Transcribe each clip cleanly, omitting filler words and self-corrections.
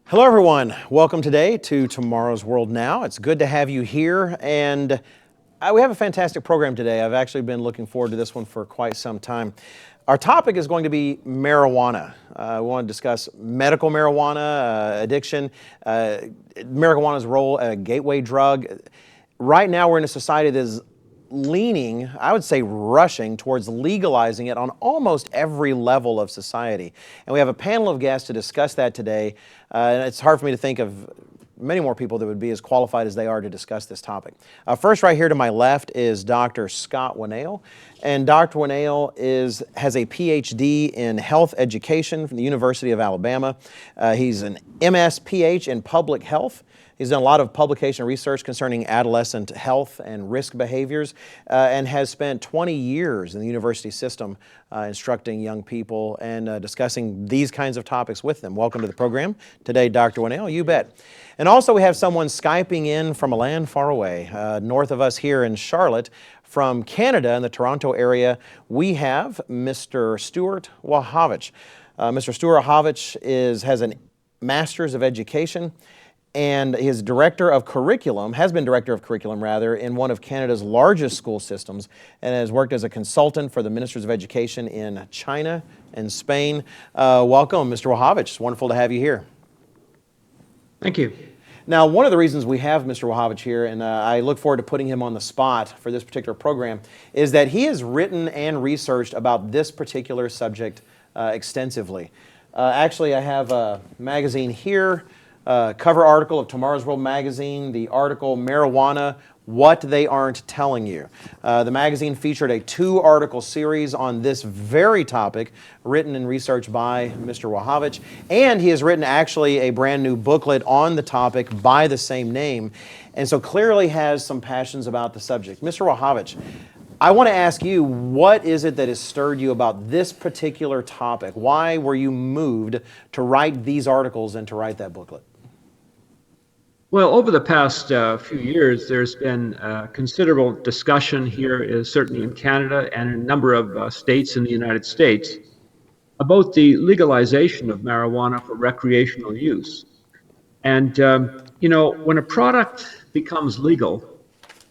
Hello everyone, welcome today to Tomorrow's World Now. It's good to have you here, and we have a fantastic program today. I've actually been looking forward to this one for quite some time. Our topic is going to be marijuana. We want to discuss medical marijuana, addiction, marijuana's role as a gateway drug. Right now we're in a society that is leaning, I would say rushing, towards legalizing it on almost every level of society. And we have a panel of guests to discuss that today. And it's hard for me to think of many more people that would be as qualified as they are to discuss this topic. First, right here to my left is Dr. Scott Winnail. And Dr. Winnail has a PhD in health education from the University of Alabama. He's an MS-PH in public health. He's done a lot of publication research concerning adolescent health and risk behaviors, and has spent 20 years in the university system instructing young people and discussing these kinds of topics with them. Welcome to the program today, Dr. Winnail. You bet. And also we have someone Skyping in from a land far away, north of us here in Charlotte. From Canada in the Toronto area, we have Mr. Stuart Wachowicz. Mr. Stuart Wachowicz has a Master's of Education, and he is director of curriculum, has been director of curriculum rather, in one of Canada's largest school systems, and has worked as a consultant for the Ministers of Education in China and Spain. Welcome, Mr. Wachowicz. It's wonderful to have you here. Thank you. Now, one of the reasons we have Mr. Wachowicz here, and I look forward to putting him on the spot for this particular program, is that he has written and researched about this particular subject extensively. Actually, I have a magazine here, cover article of Tomorrow's World magazine, the article Marijuana, What They Aren't Telling You. The magazine featured a 2-article series on this very topic, written and researched by Mr. Wachowicz, and he has written actually a brand new booklet on the topic by the same name, and so clearly has some passions about the subject. Mr. Wachowicz, I want to ask you, what is it that has stirred you about this particular topic? Why were you moved to write these articles and to write that booklet? Well, over the past few years, there's been considerable discussion here, certainly in Canada and in a number of states in the United States, about the legalization of marijuana for recreational use. And, when a product becomes legal,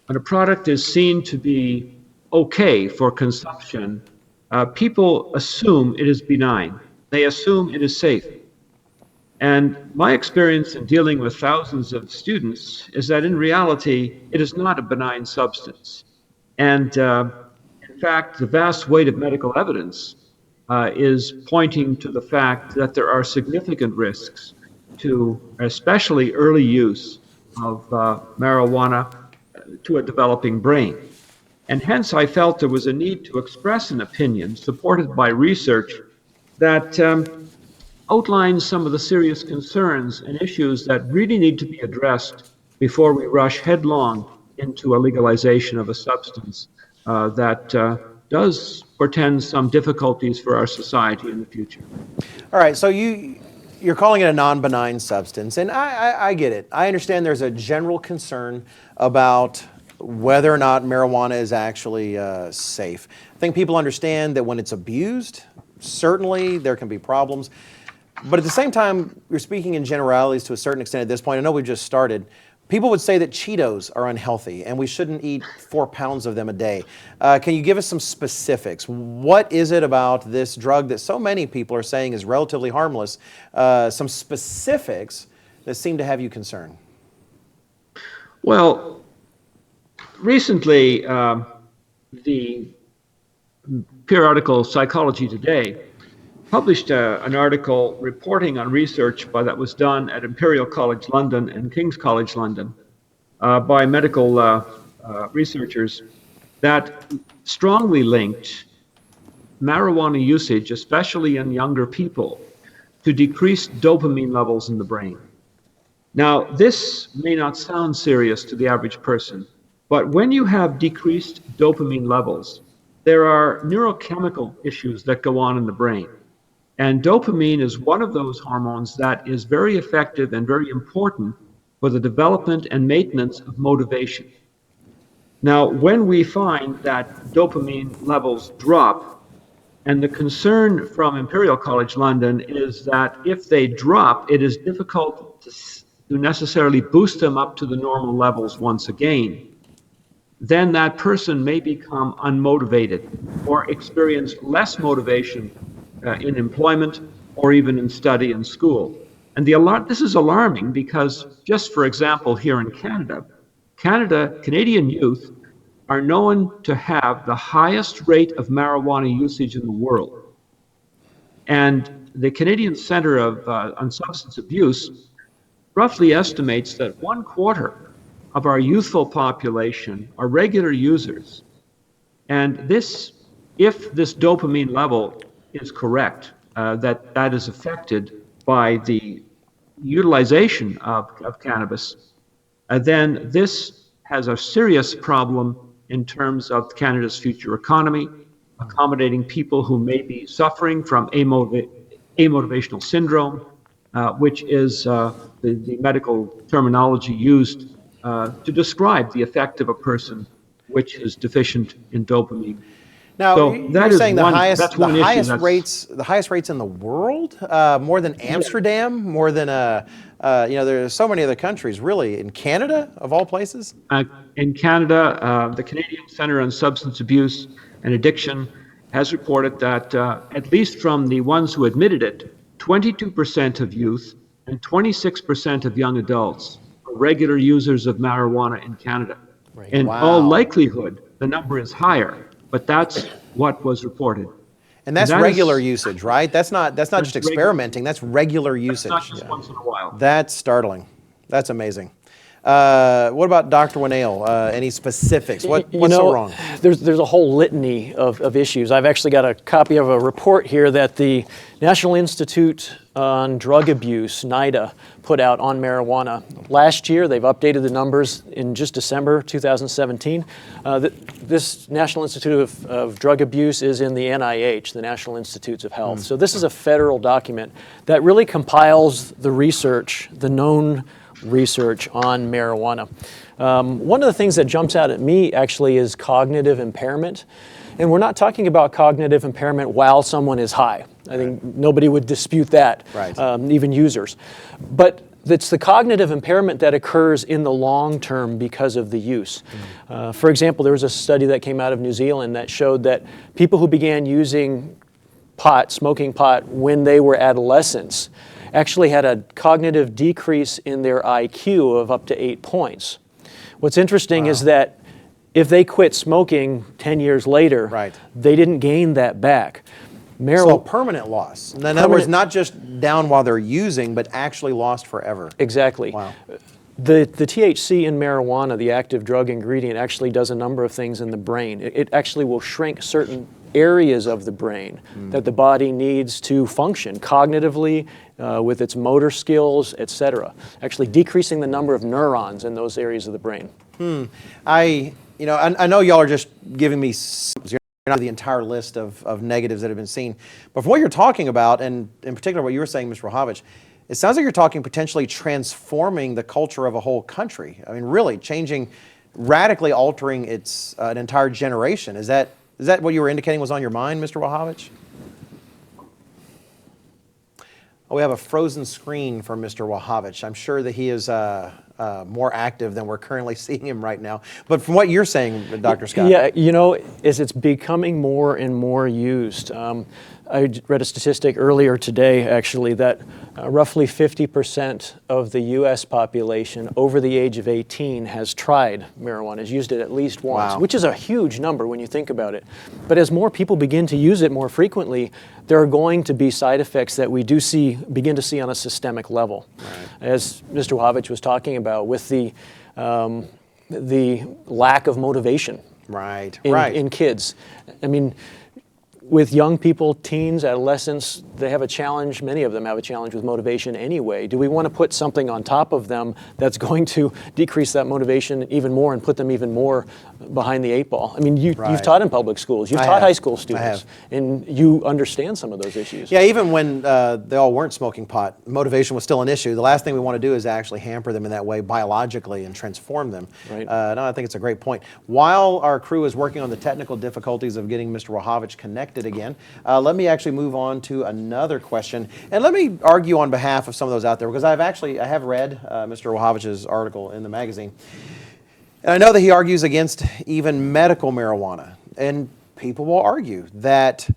when a product is seen to be okay for consumption, people assume it is benign. They assume it is safe. And my experience in dealing with thousands of students is that in reality, it is not a benign substance. And in fact, the vast weight of medical evidence is pointing to the fact that there are significant risks to especially early use of marijuana to a developing brain. And hence I felt there was a need to express an opinion supported by research that outlines some of the serious concerns and issues that really need to be addressed before we rush headlong into a legalization of a substance that does portend some difficulties for our society in the future. All right, so you're calling it a non-benign substance, and I get it. I understand there's a general concern about whether or not marijuana is actually safe. I think people understand that when it's abused, certainly there can be problems. But at the same time, you're speaking in generalities to a certain extent at this point. I know we've just started. People would say that Cheetos are unhealthy and we shouldn't eat 4 pounds of them a day. Can you give us some specifics? What is it about this drug that so many people are saying is relatively harmless? Some specifics that seem to have you concerned. Well, recently, the periodical Psychology Today published an article reporting on research that was done at Imperial College London and King's College London by medical researchers that strongly linked marijuana usage, especially in younger people, to decreased dopamine levels in the brain. Now, this may not sound serious to the average person, but when you have decreased dopamine levels, there are neurochemical issues that go on in the brain. And dopamine is one of those hormones that is very effective and very important for the development and maintenance of motivation. Now, when we find that dopamine levels drop And the concern from Imperial College London is that if they drop, it is difficult to necessarily boost them up to the normal levels once again. Then that person may become unmotivated or experience less motivation in employment or even in study and school. And this is alarming because, just for example, here in Canada, Canadian youth are known to have the highest rate of marijuana usage in the world. And the Canadian Centre on Substance Abuse roughly estimates that 1/4 of our youthful population are regular users. And if this dopamine level is correct, that is affected by the utilization of cannabis, then this has a serious problem in terms of Canada's future economy, accommodating people who may be suffering from amotivational syndrome, which is the medical terminology used to describe the effect of a person which is deficient in dopamine. Now, So you're saying that's one issue. The highest rates in the world, more than Amsterdam, more than there's so many other countries. Really, in Canada, of all places. In Canada, the Canadian Centre on Substance Abuse and Addiction has reported that, at least from the ones who admitted it, 22% of youth and 26% of young adults are regular users of marijuana in Canada. Right. In Wow. all likelihood, the number is higher, but that's what was reported. And that's regular usage, right? That's not just experimenting. That's regular usage. That's not just once in a while. That's startling. That's amazing. What about Dr. Winnale? Any specifics? What's so wrong? There's a whole litany of issues. I've actually got a copy of a report here that the National Institute on Drug Abuse, NIDA, put out on marijuana. Last year, they've updated the numbers in just December 2017. This National Institute of Drug Abuse is in the NIH, the National Institutes of Health. So this is a federal document that really compiles the research, the known research on marijuana. One of the things that jumps out at me actually is cognitive impairment. And we're not talking about cognitive impairment while someone is high. I think nobody would dispute that, right. Even users. But it's the cognitive impairment that occurs in the long term because of the use. For example, there was a study that came out of New Zealand that showed that people who began using smoking pot when they were adolescents, actually had a cognitive decrease in their IQ of up to 8 points. What's interesting is that if they quit smoking 10 years later, right. they didn't gain that back. So a permanent loss. In other words, not just down while they're using, but actually lost forever. Exactly. Wow. The THC in marijuana, the active drug ingredient, actually does a number of things in the brain. It actually will shrink certain areas of the brain that the body needs to function cognitively, with its motor skills, etc. Actually decreasing the number of neurons in those areas of the brain. I know y'all are just giving me not the entire list of negatives that have been seen, but from what you're talking about, and in particular what you were saying, Mr. Wachowicz, it sounds like you're talking potentially transforming the culture of a whole country. I mean, really changing, radically altering an entire generation. Is that what you were indicating was on your mind, Mr. Wachowicz? Oh, we have a frozen screen for Mr. Wachowicz. I'm sure that he is more active than we're currently seeing him right now. But from what you're saying, Dr. Scott. Yeah, it's becoming more and more used. I read a statistic earlier today, actually, that roughly 50% of the U.S. population over the age of 18 has tried marijuana, has used it at least once, wow. which is a huge number when you think about it. But as more people begin to use it more frequently, there are going to be side effects that we begin to see on a systemic level. Right. As Mr. Wachowicz was talking about, with the lack of motivation in kids. I mean, with young people, teens, adolescents, they have a challenge, many of them have a challenge with motivation anyway. Do we want to put something on top of them that's going to decrease that motivation even more and put them even more behind the eight ball? I mean, you've taught in public schools, you've taught high school students, and you understand some of those issues. Yeah, even when they all weren't smoking pot, motivation was still an issue. The last thing we want to do is actually hamper them in that way biologically and transform them. Right. No, I think it's a great point. While our crew is working on the technical difficulties of getting Mr. Wachowicz connected, connected again. Let me actually move on to another question, and let me argue on behalf of some of those out there, because I have read Mr. Wojtowicz's article in the magazine, and I know that he argues against even medical marijuana, and people will argue that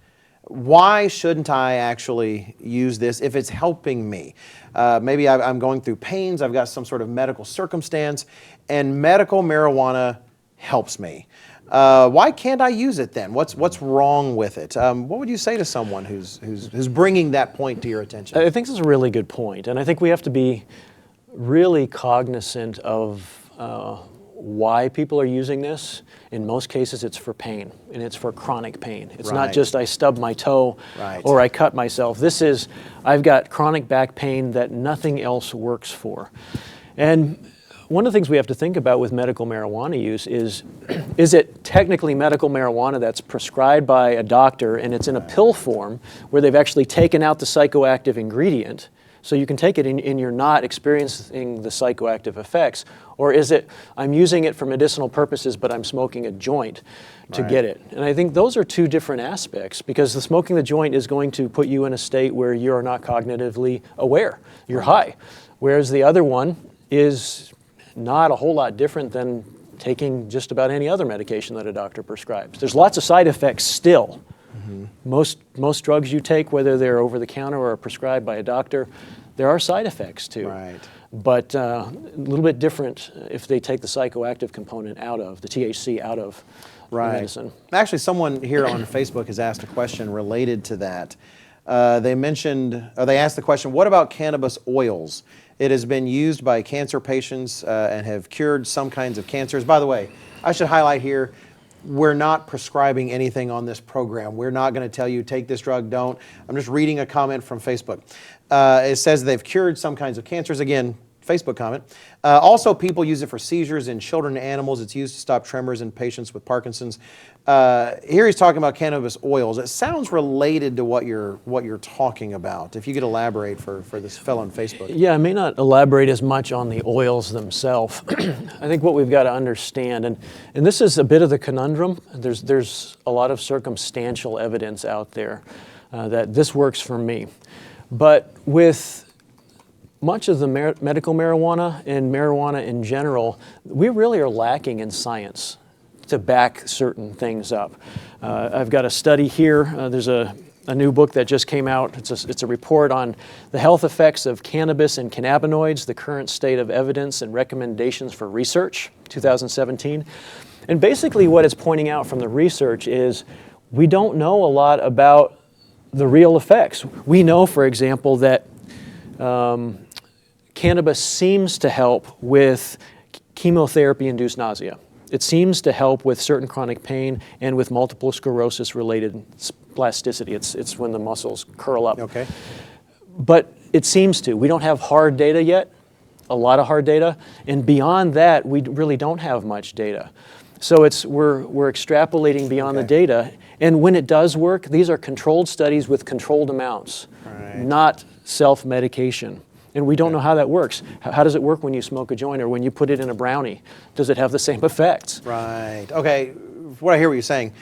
why shouldn't I actually use this if it's helping me? Maybe I'm going through pains, I've got some sort of medical circumstance, and medical marijuana helps me. Why can't I use it then? What's wrong with it? What would you say to someone who's bringing that point to your attention? I think this is a really good point, and I think we have to be really cognizant of why people are using this. In most cases, it's for pain, and it's for chronic pain. It's not just I stubbed my toe or I cut myself. This is, I've got chronic back pain that nothing else works for. And one of the things we have to think about with medical marijuana use is it technically medical marijuana that's prescribed by a doctor and it's in a pill form where they've actually taken out the psychoactive ingredient, so you can take it and you're not experiencing the psychoactive effects? Or is it, I'm using it for medicinal purposes, but I'm smoking a joint to get it? And I think those are two different aspects, because the smoking the joint is going to put you in a state where you're not cognitively aware. You're high. Whereas the other one is not a whole lot different than taking just about any other medication that a doctor prescribes. There's lots of side effects still. Most drugs you take, whether they're over the counter or prescribed by a doctor, there are side effects too. But a little bit different if they take the psychoactive component out of, the THC out of the medicine. Actually, someone here on Facebook has asked a question related to that. They asked the question, what about cannabis oils? It has been used by cancer patients and have cured some kinds of cancers. By the way, I should highlight here, we're not prescribing anything on this program. We're not going to tell you, take this drug, don't. I'm just reading a comment from Facebook. It says they've cured some kinds of cancers. Again, Facebook comment. Also, people use it for seizures in children and animals. It's used to stop tremors in patients with Parkinson's. Here he's talking about cannabis oils. It sounds related to what you're talking about. If you could elaborate for this fellow on Facebook. Yeah, I may not elaborate as much on the oils themselves. I think what we've got to understand, and this is a bit of the conundrum, there's a lot of circumstantial evidence out there that this works for me. But with much of the medical marijuana and marijuana in general, we really are lacking in science to back certain things up. I've got a study here. There's a new book that just came out. It's a report on the health effects of cannabis and cannabinoids, the current state of evidence and recommendations for research, 2017. And basically what it's pointing out from the research is we don't know a lot about the real effects. We know, for example, that cannabis seems to help with chemotherapy-induced nausea. It seems to help with certain chronic pain and with multiple sclerosis-related spasticity. It's when the muscles curl up. Okay. But it seems to. We don't have hard data yet, a lot of hard data, and beyond that, we really don't have much data. So we're extrapolating beyond the data, and when it does work, these are controlled studies with controlled amounts, not self-medication. And we don't know how that works. How does it work when you smoke a joint or when you put it in a brownie? Does it have the same effects? Right. Okay. What I hear what you're saying,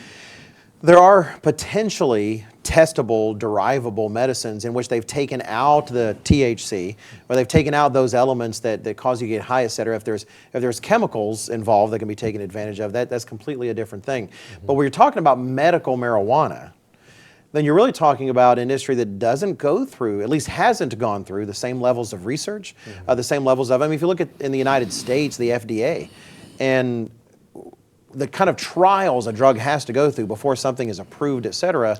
there are potentially testable, derivable medicines in which they've taken out the THC, or they've taken out those elements that cause you to get high, et cetera. If there's chemicals involved that can be taken advantage of, that's completely a different thing. But when you're talking about medical marijuana, then you're really talking about an industry that doesn't go through, at least hasn't gone through, the same levels of research, the same levels of, I mean, if you look at in the United States, the FDA, and the kind of trials a drug has to go through before something is approved, et cetera.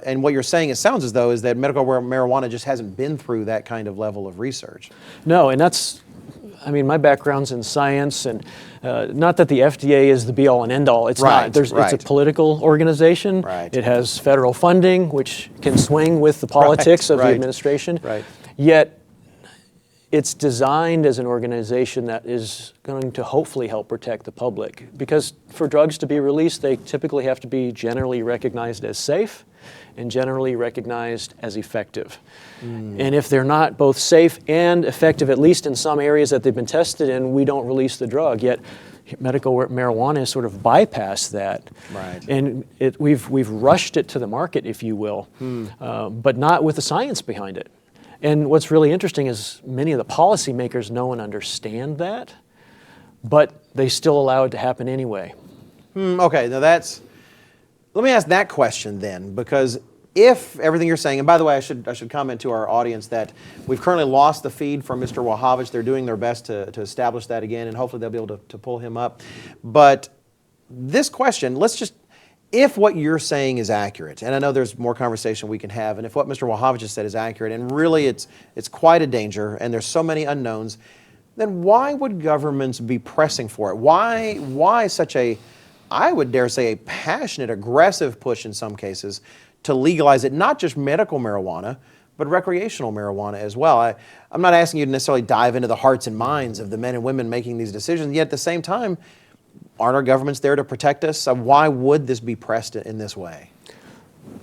And what you're saying, it sounds as though, is that medical marijuana just hasn't been through that kind of level of research. No, and that's, I mean, my background's in science, and not that the FDA is the be-all and end-all. It's not. It's a political organization. It has federal funding, which can swing with the politics of the administration. Yet, it's designed as an organization that is going to hopefully help protect the public. Because for drugs to be released, they typically have to be generally recognized as safe and generally recognized as effective. And if they're not both safe and effective, at least in some areas that they've been tested in, we don't release the drug. Yet, medical marijuana has sort of bypassed that. Right. And we've rushed it to the market, if you will, but not with the science behind it. And what's really interesting is many of the policymakers know and understand that, but they still allow it to happen anyway. Okay, now let me ask that question then, because if everything you're saying, and by the way, I should comment to our audience that we've currently lost the feed from Mr. Wachowicz. They're doing their best to establish that again, and hopefully they'll be able to pull him up. But this question, if what you're saying is accurate, and I know there's more conversation we can have, and if what Mr. Wachowicz has said is accurate, and really it's quite a danger, and there's so many unknowns, then why would governments be pressing for it? Why such a, I would dare say, a passionate, aggressive push in some cases to legalize it, not just medical marijuana, but recreational marijuana as well? I'm not asking you to necessarily dive into the hearts and minds of the men and women making these decisions, yet at the same time, aren't our governments there to protect us? Why would this be pressed in this way?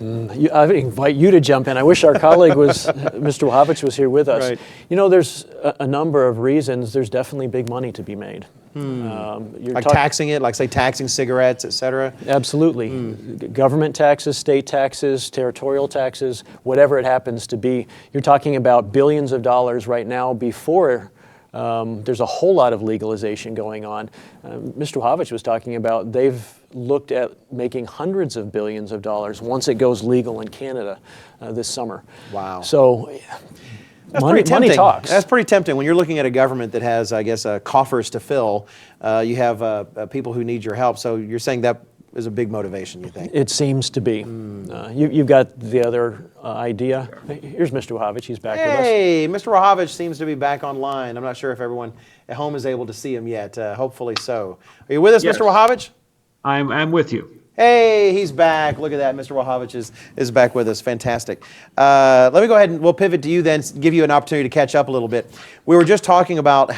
I invite you to jump in. I wish our colleague Mr. Wachowicz was here with us. Right. You know, there's a number of reasons. There's definitely big money to be made. Like taxing it, like say taxing cigarettes, et cetera? Absolutely. Government taxes, state taxes, territorial taxes, whatever it happens to be. You're talking about billions of dollars right now before there's a whole lot of legalization going on. Mr. Wachowicz was talking about they've looked at making hundreds of billions of dollars once it goes legal in Canada this summer. Wow. So That's money talks. That's pretty tempting when you're looking at a government that has, I guess, coffers to fill. You have people who need your help. So you're saying that is a big motivation, you think? It seems to be. You've got the other idea. Here's Mr. Wachowicz. He's back with us. Hey, Mr. Wachowicz seems to be back online. I'm not sure if everyone at home is able to see him yet. Hopefully so. Are you with us, Yes. Mr. Wachowicz? I'm with you. Hey, he's back. Look at that. Mr. Wachowicz is back with us. Fantastic. Let me go ahead and we'll pivot to you then, give you an opportunity to catch up a little bit. We were just talking about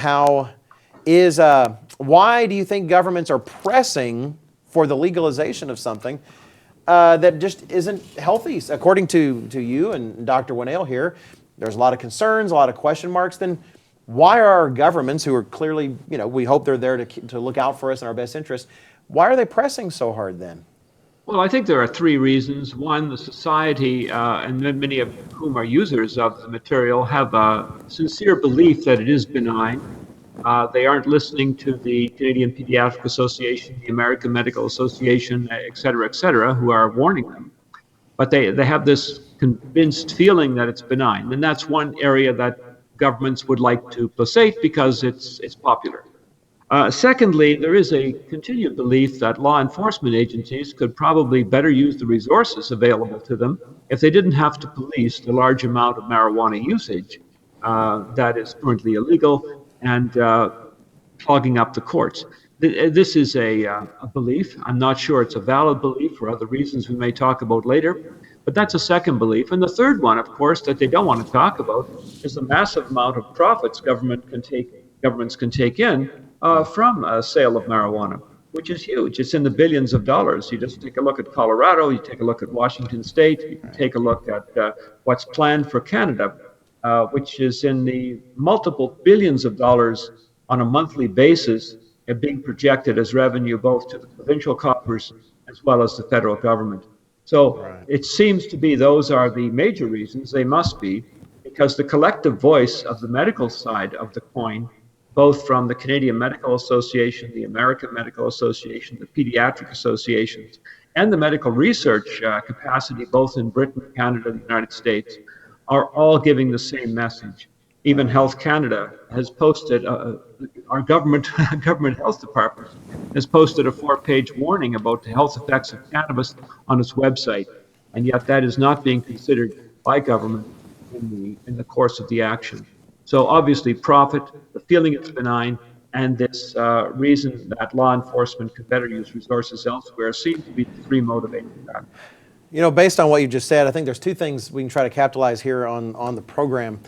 why do you think governments are pressing for the legalization of something that just isn't healthy? According to you and Dr. Winnell here, there's a lot of concerns, a lot of question marks. Then why are our governments, who are clearly, we hope they're there to look out for us in our best interest, why are they pressing so hard then? Well, I think there are three reasons. One, the society, and many of whom are users of the material, have a sincere belief that it is benign. They aren't listening to the Canadian Pediatric Association, the American Medical Association, et cetera, who are warning them. But they have this convinced feeling that it's benign. And that's one area that governments would like to placate because it's popular. Secondly, there is a continued belief that law enforcement agencies could probably better use the resources available to them if they didn't have to police the large amount of marijuana usage that is currently illegal and clogging up the courts. This is a belief. I'm not sure it's a valid belief for other reasons we may talk about later, but that's a second belief. And the third one, of course, that they don't want to talk about is the massive amount of profits governments can take in from a sale of marijuana, which is huge. It's in the billions of dollars. You just take a look at Colorado, you take a look at Washington State, you can take a look at what's planned for Canada, which is in the multiple billions of dollars on a monthly basis, being projected as revenue both to the provincial coffers as well as the federal government. So it seems to be those are the major reasons. They must be, because the collective voice of the medical side of the coin, both from the Canadian Medical Association, the American Medical Association, the Pediatric Associations, and the medical research capacity, both in Britain, Canada, and the United States, are all giving the same message. Even Health Canada has posted, our government health department has posted a 4-page warning about the health effects of cannabis on its website, and yet that is not being considered by government in the course of the action. So obviously profit, the feeling it's benign, and this reason that law enforcement could better use resources elsewhere seem to be the three motivating factors. Based on what you just said, I think there's two things we can try to capitalize here on the program.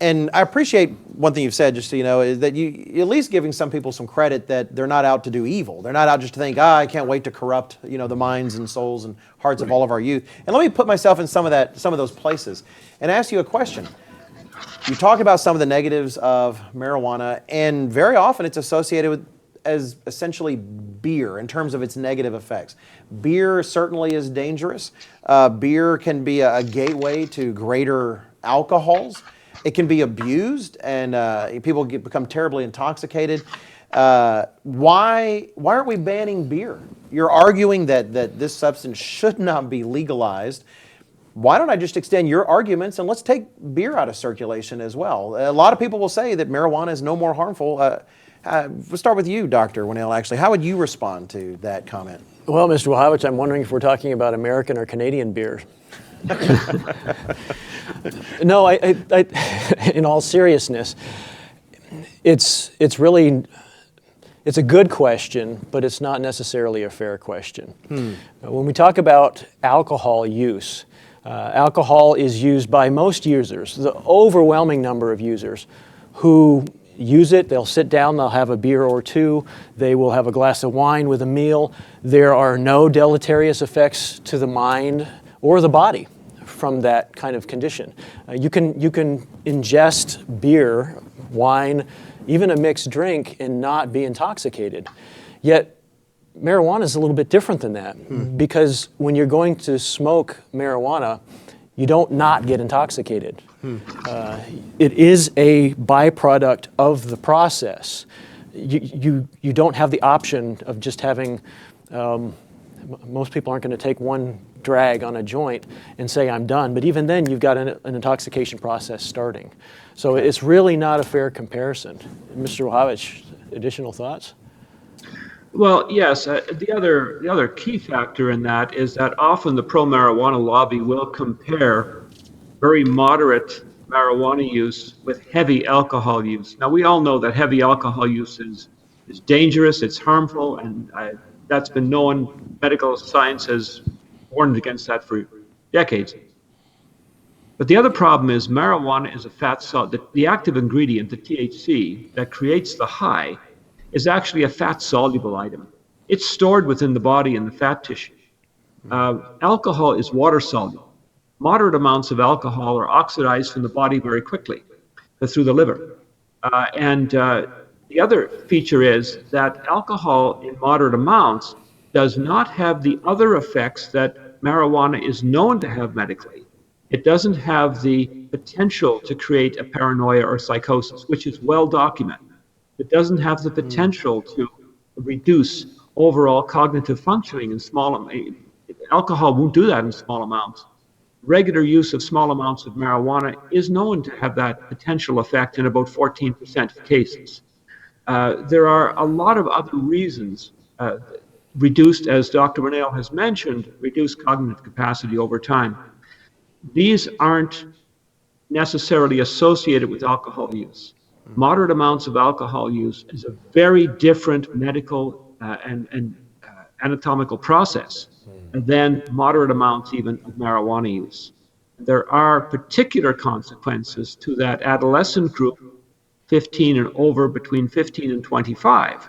And I appreciate one thing you've said, just so you know, is that you're at least giving some people some credit that they're not out to do evil. They're not out just to think, I can't wait to corrupt, the minds and souls and hearts of all of our youth. And let me put myself in some of those places and ask you a question. You talk about some of the negatives of marijuana, and very often it's associated with as essentially beer in terms of its negative effects. Beer certainly is dangerous. Beer can be a gateway to greater alcohols. It can be abused, and people become terribly intoxicated. Why aren't we banning beer? You're arguing that this substance should not be legalized. Why don't I just extend your arguments and let's take beer out of circulation as well? A lot of people will say that marijuana is no more harmful. We'll start with you, Dr. Winnell, actually. How would you respond to that comment? Well, Mr. Wachowicz, I'm wondering if we're talking about American or Canadian beer. No, in all seriousness, it's a good question, but it's not necessarily a fair question. When we talk about alcohol use, alcohol is used by most users, the overwhelming number of users who use it. They'll sit down, they'll have a beer or two, they will have a glass of wine with a meal. There are no deleterious effects to the mind or the body from that kind of condition. You can ingest beer, wine, even a mixed drink and not be intoxicated. Yet marijuana is a little bit different than that because when you're going to smoke marijuana, you don't not get intoxicated. It is a byproduct of the process. You don't have the option of just having, most people aren't going to take one drag on a joint and say, I'm done. But even then, you've got an intoxication process starting. So it's really not a fair comparison. Mr. Wachowicz, additional thoughts? Well, yes. The other key factor in that is that often the pro-marijuana lobby will compare very moderate marijuana use with heavy alcohol use. Now, we all know that heavy alcohol use is dangerous, it's harmful, and that's been known. Medical science has warned against that for decades. But the other problem is marijuana is a fat soluble. The active ingredient, the THC, that creates the high, is actually a fat-soluble item. It's stored within the body in the fat tissue. Alcohol is water-soluble. Moderate amounts of alcohol are oxidized from the body very quickly through the liver. The other feature is that alcohol in moderate amounts does not have the other effects that marijuana is known to have medically. It doesn't have the potential to create a paranoia or psychosis, which is well documented. It doesn't have the potential to reduce overall cognitive functioning in small amounts. Alcohol won't do that in small amounts. Regular use of small amounts of marijuana is known to have that potential effect in about 14% of cases. There are a lot of other reasons, reduced, as Dr. Winnell has mentioned, reduced cognitive capacity over time. These aren't necessarily associated with alcohol use. Moderate amounts of alcohol use is a very different medical and anatomical process than moderate amounts even of marijuana use. There are particular consequences to that adolescent group, 15 and over, between 15 and 25,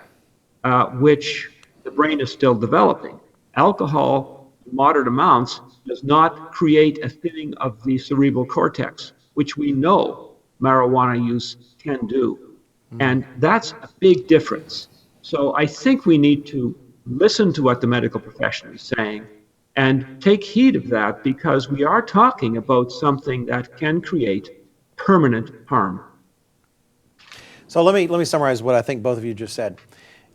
which the brain is still developing. Alcohol, in moderate amounts, does not create a thinning of the cerebral cortex, which we know marijuana use can do. And that's a big difference. So I think we need to listen to what the medical profession is saying and take heed of that, because we are talking about something that can create permanent harm. So let me summarize what I think both of you just said.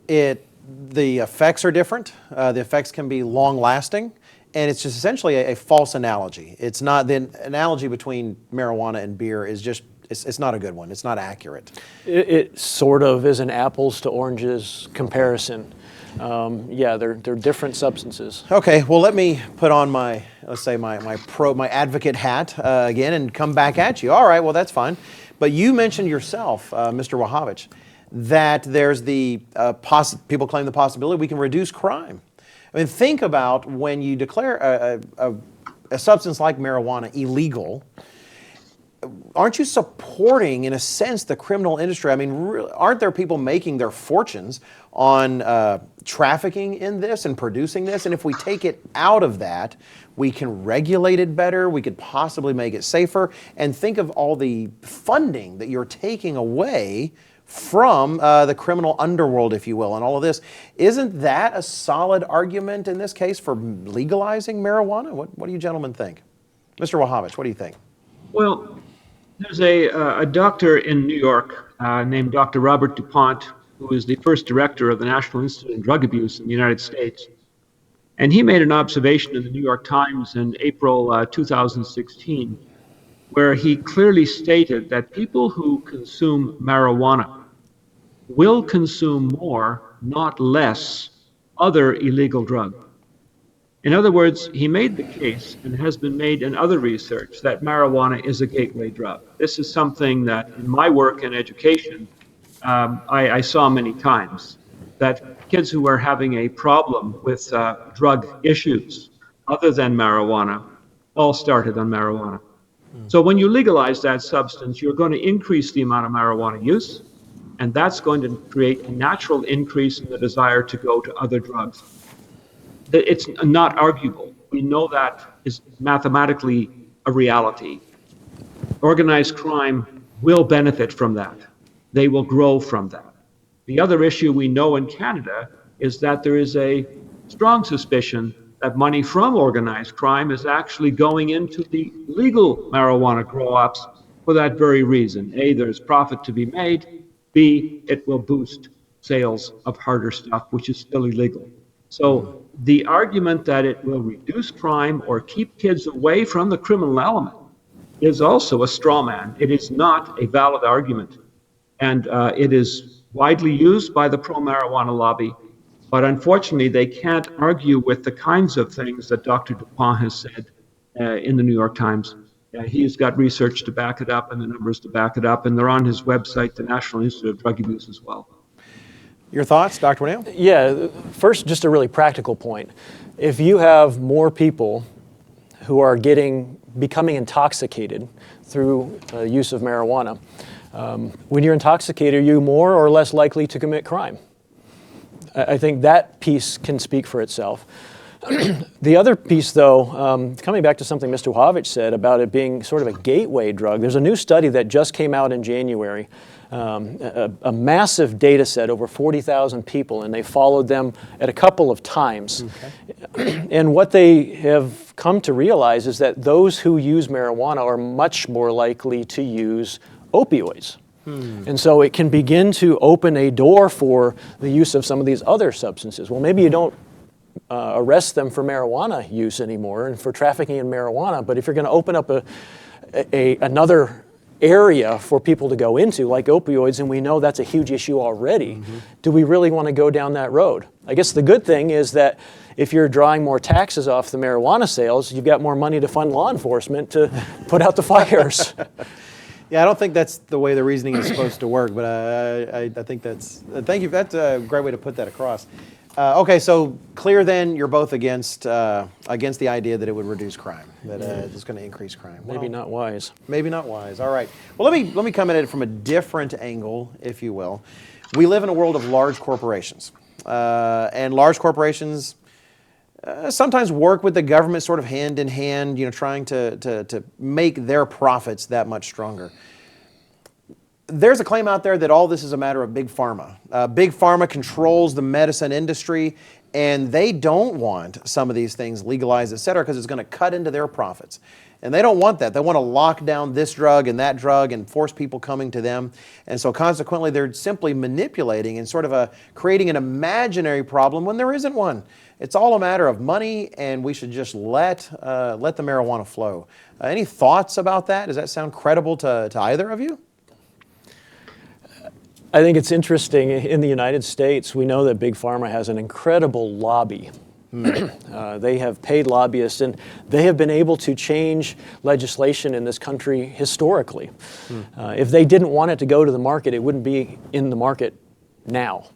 The effects are different. The effects can be long-lasting, and it's just essentially a false analogy. It's not, the analogy between marijuana and beer is just, it's not a good one. It's not accurate. It sort of is an apples to oranges comparison. Yeah, they're different substances. Okay, well, let me put on my, let's say, my advocate hat again and come back at you. All right, well, that's fine. But you mentioned yourself, Mr. Wachowicz, that there's people claim the possibility we can reduce crime. I mean, think about when you declare a substance like marijuana illegal, aren't you supporting, in a sense, the criminal industry? I mean, aren't there people making their fortunes on trafficking in this and producing this? And if we take it out of that, we can regulate it better, we could possibly make it safer, and think of all the funding that you're taking away from the criminal underworld, if you will, and all of this. Isn't that a solid argument in this case for legalizing marijuana? What do you gentlemen think? Mr. Wachowicz, what do you think? Well, there's a doctor in New York named Dr. Robert DuPont, who is the first director of the National Institute on Drug Abuse in the United States. And he made an observation in the New York Times in April 2016, where he clearly stated that people who consume marijuana will consume more, not less, other illegal drugs. In other words, he made the case, and has been made in other research, that marijuana is a gateway drug. This is something that in my work in education, I saw many times, that kids who are having a problem with drug issues other than marijuana all started on marijuana. So when you legalize that substance, you're going to increase the amount of marijuana use, and that's going to create a natural increase in the desire to go to other drugs. It's not arguable. We know that is mathematically a reality. Organized crime will benefit from that. They will grow from that. The other issue we know in Canada is that there is a strong suspicion that money from organized crime is actually going into the legal marijuana grow-ops for that very reason. A, there's profit to be made. B, it will boost sales of harder stuff, which is still illegal. So the argument that it will reduce crime or keep kids away from the criminal element is also a straw man. It is not a valid argument. And it is widely used by the pro-marijuana lobby. But unfortunately, they can't argue with the kinds of things that Dr. DuPont has said in the New York Times. He's got research to back it up and the numbers to back it up. And they're on his website, the National Institute of Drug Abuse, as well. Your thoughts, Dr. TWNow? Yeah, first, just a really practical point. If you have more people who are becoming intoxicated through use of marijuana, when you're intoxicated, are you more or less likely to commit crime? I think that piece can speak for itself. The other piece, though, coming back to something Mr. Wachowicz said about it being sort of a gateway drug, there's a new study that just came out in January, a massive data set, over 40,000 people, and they followed them at a couple of times. Okay. And what they have come to realize is that those who use marijuana are much more likely to use opioids. And so it can begin to open a door for the use of some of these other substances. Well, maybe you don't arrest them for marijuana use anymore and for trafficking in marijuana, but if you're going to open up another area for people to go into, like opioids, and we know that's a huge issue already, do we really want to go down that road? I guess the good thing is that if you're drawing more taxes off the marijuana sales, you've got more money to fund law enforcement to put out the fires. Yeah, I don't think that's the way the reasoning is supposed to work, but I think that's, thank you, that's a great way to put that across. Okay, so clear then, you're both against the idea that it would reduce crime, that it's going to increase crime. Maybe not wise. Maybe not wise, all right. Well, let me come at it from a different angle, if you will. We live in a world of large corporations, and large corporations sometimes work with the government sort of hand in hand, trying to make their profits that much stronger. There's a claim out there that all this is a matter of Big Pharma. Big Pharma controls the medicine industry, and they don't want some of these things legalized, et cetera, because it's going to cut into their profits. And they don't want that. They want to lock down this drug and force people coming to them. And so consequently, they're simply manipulating and sort of creating an imaginary problem when there isn't one. It's all a matter of money, and we should just let the marijuana flow. Any thoughts about that? Does that sound credible to either of you? I think it's interesting. In the United States, we know that Big Pharma has an incredible lobby. They have paid lobbyists, and they have been able to change legislation in this country historically. If they didn't want it to go to the market, it wouldn't be in the market now,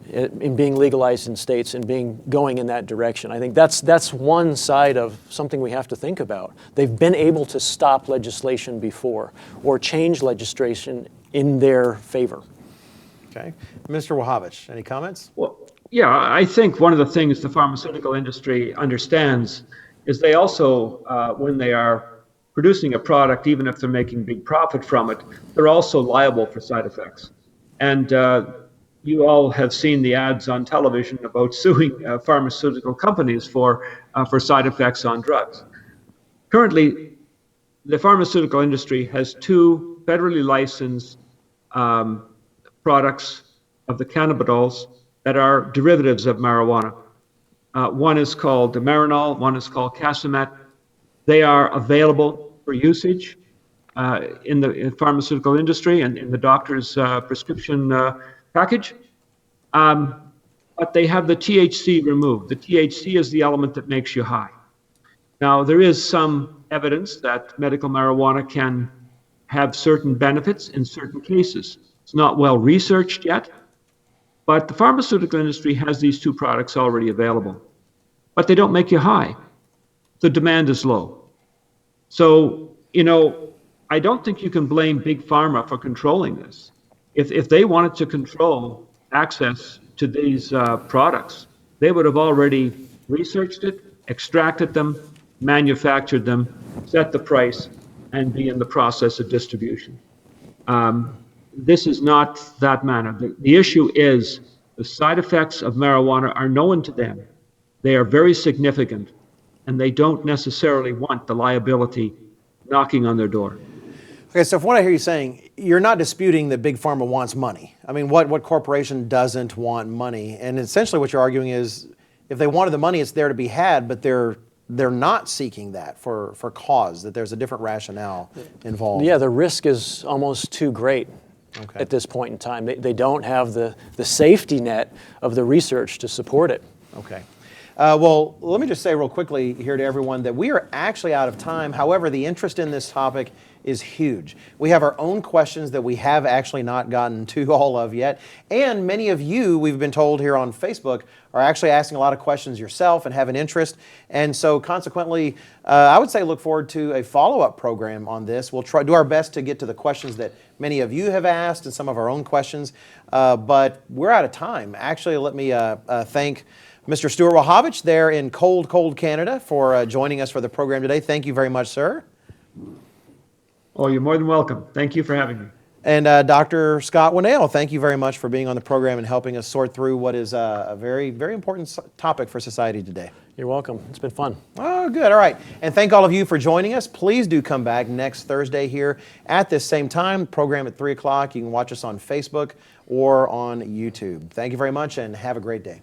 in being legalized in states and going in that direction. I think that's one side of something we have to think about. They've been able to stop legislation before or change legislation in their favor. Okay. Mr. Wachowicz, any comments? Well, yeah, I think one of the things the pharmaceutical industry understands is they also, when they are producing a product, even if they're making big profit from it, they're also liable for side effects. And you all have seen the ads on television about suing pharmaceutical companies for side effects on drugs. Currently, the pharmaceutical industry has two federally licensed um, products of the cannabidiol that are derivatives of marijuana. One is called Marinol, one is called Casamet. They are available for usage in the pharmaceutical industry and in the doctor's prescription package. Um, but they have the THC removed. The THC is the element that makes you high. Now, there is some evidence that medical marijuana can have certain benefits in certain cases. It's not well researched yet, but the pharmaceutical industry has these two products already available. But they don't make you high. The demand is low. So, I don't think you can blame Big Pharma for controlling this. If they wanted to control access to these products, they would have already researched it, extracted them, manufactured them, set the price, and be in the process of distribution. This is not that manner. The issue is the side effects of marijuana are known to them. They are very significant, and they don't necessarily want the liability knocking on their door. Okay, so from what I hear you saying, you're not disputing that Big Pharma wants money. I mean, what corporation doesn't want money? And essentially what you're arguing is if they wanted the money, it's there to be had, but they're not seeking that for cause, that there's a different rationale involved. Yeah, the risk is almost too great at this point in time. They don't have the safety net of the research to support it. Okay. Well, let me just say real quickly here to everyone that we are actually out of time. However, the interest in this topic is huge. We have our own questions that we have actually not gotten to all of yet. And many of you, we've been told here on Facebook, are actually asking a lot of questions yourself and have an interest. And so consequently, I would say look forward to a follow-up program on this. We'll do our best to get to the questions that many of you have asked and some of our own questions. But we're out of time. Actually, let me thank Mr. Stuart Wachowicz there in cold Canada for joining us for the program today. Thank you very much, sir. Oh, you're more than welcome. Thank you for having me. And Dr. Scott Winnell, thank you very much for being on the program and helping us sort through what is a very, very important topic for society today. You're welcome. It's been fun. Oh, good. All right. And thank all of you for joining us. Please do come back next Thursday here at this same time. Program at 3 o'clock. You can watch us on Facebook or on YouTube. Thank you very much and have a great day.